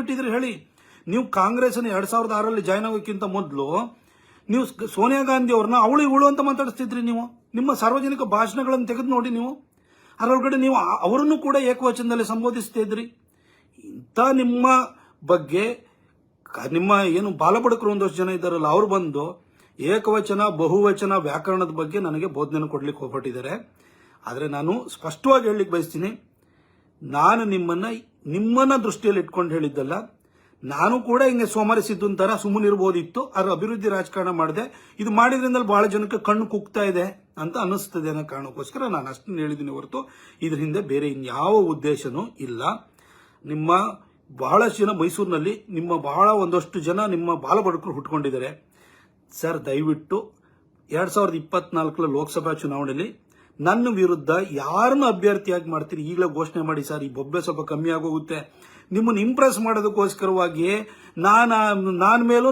ಬಿಟ್ಟಿದ್ರಿ ಹೇಳಿ? ನೀವು ಕಾಂಗ್ರೆಸ್ನ 2006ರಲ್ಲಿ ಜಾಯ್ನ್ ಆಗೋಕ್ಕಿಂತ ಮೊದಲು ನೀವು ಸೋನಿಯಾ ಗಾಂಧಿ ಅವ್ರನ್ನ ಅವಳು ಇವಳು ಅಂತ ಮಾತಾಡಿಸ್ತಿದ್ರಿ. ನೀವು ನಿಮ್ಮ ಸಾರ್ವಜನಿಕ ಭಾಷಣಗಳನ್ನು ತೆಗೆದು ನೋಡಿ. ನೀವು ಅದರೊಳಗಡೆ ನೀವು ಅವರನ್ನು ಕೂಡ ಏಕವಚನದಲ್ಲಿ ಸಂಬೋಧಿಸ್ತಾ ಇದ್ರಿ. ಇಂಥ ನಿಮ್ಮ ಬಗ್ಗೆ ನಿಮ್ಮ ಏನು ಬಾಲಬಡಕರು ಒಂದಷ್ಟು ಜನ ಇದ್ದಾರಲ್ಲ, ಅವ್ರು ಬಂದು ಏಕವಚನ ಬಹುವಚನ ವ್ಯಾಕರಣದ ಬಗ್ಗೆ ನನಗೆ ಬೋಧನೆ ಕೊಡ್ಲಿಕ್ಕೆ ಹೋಗ್ಬಿಟ್ಟಿದ್ದಾರೆ. ಆದರೆ ನಾನು ಸ್ಪಷ್ಟವಾಗಿ ಹೇಳಲಿಕ್ಕೆ ಬಯಸ್ತೀನಿ, ನಾನು ನಿಮ್ಮನ್ನ ದೃಷ್ಟಿಯಲ್ಲಿ ಇಟ್ಕೊಂಡು ಹೇಳಿದ್ದಲ್ಲ. ನಾನು ಕೂಡ ಹಿಂಗೆ ಸೋಮಾರಿ ಸಿದ್ದು ತರ ಸುಮ್ಮನಿರ್ಬೋದಿತ್ತು, ಅದ್ರ ಅಭಿವೃದ್ಧಿ ರಾಜಕಾರಣ ಮಾಡಿದೆ. ಇದು ಮಾಡಿದ್ರಿಂದ ಬಹಳ ಜನಕ್ಕೆ ಕಣ್ಣು ಕುಗ್ತಾ ಇದೆ ಅಂತ ಅನಿಸ್ತದೆ ಅನ್ನೋ ಕಾರಣಕ್ಕೋಸ್ಕರ ನಾನು ಅಷ್ಟನ್ನು ಹೇಳಿದ್ದೀನಿ ಹೊರತು ಇದ್ರ ಹಿಂದೆ ಬೇರೆ ಇನ್ಯಾವ ಉದ್ದೇಶನೂ ಇಲ್ಲ. ನಿಮ್ಮ ಬಹಳಷ್ಟು ಜನ ಮೈಸೂರಿನಲ್ಲಿ ಬಹಳ ಒಂದಷ್ಟು ಜನ ನಿಮ್ಮ ಬಾಲಬಡಕರು ಹುಟ್ಕೊಂಡಿದ್ದಾರೆ ಸರ್. ದಯವಿಟ್ಟು 2024 ಲೋಕಸಭಾ ಚುನಾವಣೆಯಲ್ಲಿ ನನ್ನ ವಿರುದ್ಧ ಯಾರನ್ನು ಅಭ್ಯರ್ಥಿಯಾಗಿ ಮಾಡ್ತೀರಿ ಈಗಲೇ ಘೋಷಣೆ ಮಾಡಿ ಸರ್. ಈ ಬೊಬ್ಬೆ ಸ್ವಲ್ಪ ಕಮ್ಮಿ ಆಗೋಗುತ್ತೆ. ನಿಮ್ಮನ್ನು ಇಂಪ್ರೆಸ್ ಮಾಡೋದಕ್ಕೋಸ್ಕರವಾಗಿ ನಾನು ಮೇಲೂ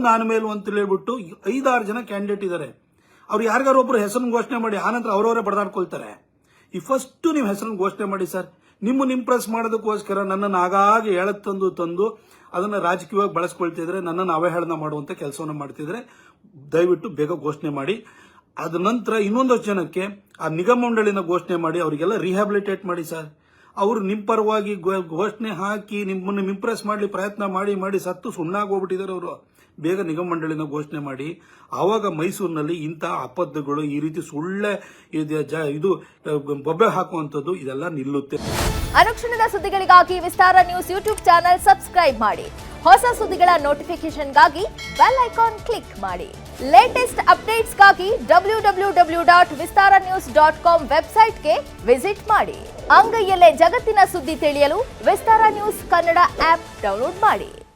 ಅಂತ ಹೇಳ್ಬಿಟ್ಟು 5-6 ಜನ ಕ್ಯಾಂಡಿಡೇಟ್ ಇದ್ದಾರೆ. ಅವ್ರು ಯಾರಿಗಾರು ಒಬ್ರು ಹೆಸರನ್ನು ಘೋಷಣೆ ಮಾಡಿ, ಆನಂತರ ಅವರವರೇ ಬಡದಾಡ್ಕೊಳ್ತಾರೆ. ಈ ಫಸ್ಟ್ ನೀವು ಹೆಸರನ್ನು ಘೋಷಣೆ ಮಾಡಿ ಸರ್. ನಿಮ್ಮನ್ನು ಇಂಪ್ರೆಸ್ ಮಾಡೋದಕ್ಕೋಸ್ಕರ ನನ್ನನ್ನು ಆಗಾಗ ತಂದು ಅದನ್ನು ರಾಜಕೀಯವಾಗಿ ಬಳಸ್ಕೊಳ್ತಿದ್ರೆ, ನನ್ನನ್ನು ಅವಹೇಳನ ಮಾಡುವಂತ ಕೆಲಸವನ್ನು ಮಾಡ್ತಿದ್ರೆ, ದಯವಿಟ್ಟು ಬೇಗ ಘೋಷಣೆ ಮಾಡಿ. ಅದ ನಂತರ ಇನ್ನೊಂದಷ್ಟು ಜನಕ್ಕೆ ಆ ನಿಗಮ ಮಂಡಳಿನ ಘೋಷಣೆ ಮಾಡಿ ಅವರಿಗೆಲ್ಲ ರಿಹ್ಯಾಬಿಲಿಟೇಟ್ ಮಾಡಿ ಸರ್. ಅವರು ನಿಮ್ಮ ಪರವಾಗಿ ಘೋಷಣೆ ಹಾಕಿ ನಿಮ್ಮನ್ನು ಇಂಪ್ರೆಸ್ ಮಾಡಲಿ ಪ್ರಯತ್ನ ಮಾಡಿ ಸತ್ತು ಸುಣ್ಣಾಗಿ ಹೋಗ್ಬಿಟ್ಟಿದ್ದಾರೆ ಅವರು. ಬೇಗ ನಿಗಮ ಮಂಡಳಿನ ಘೋಷಣೆ ಮಾಡಿ. ಆವಾಗ ಮೈಸೂರಿನಲ್ಲಿ ಇಂತಹ ಅಪದ್ಧಗಳು, ಈ ರೀತಿ ಸುಳ್ಳೆ ಇದು ಬೊಬ್ಬೆ ಹಾಕುವಂಥದ್ದು ಇದೆಲ್ಲ ನಿಲ್ಲುತ್ತೆ. ಅನುಕ್ಷಣದ ಸುದ್ದಿಗಳಿಗಾಗಿ ವಿಸ್ತಾರ ನ್ಯೂಸ್ ಯೂಟ್ಯೂಬ್ ಚಾನೆಲ್ ಸಬ್ಸ್ಕ್ರೈಬ್ ಮಾಡಿ. ಹೊಸ ಸುದ್ದಿಗಳ ನೋಟಿಫಿಕೇಶನ್ಗಾಗಿ ಬೆಲ್ ಐಕಾನ್ ಕ್ಲಿಕ್ ಮಾಡಿ. ಲೇಟೆಸ್ಟ್ ಅಪ್ಡೇಟ್ಸ್ಗಾಗಿ www.vistaranews.com ವೆಬ್ಸೈಟ್ಗೆ ವಿಸಿಟ್ ಮಾಡಿ. ಅಂಗೈಯಲ್ಲೇ ಜಗತ್ತಿನ ಸುದ್ದಿ ತಿಳಿಯಲು ವಿಸ್ತಾರ ನ್ಯೂಸ್ ಕನ್ನಡ ಆಪ್ ಡೌನ್ಲೋಡ್ ಮಾಡಿ.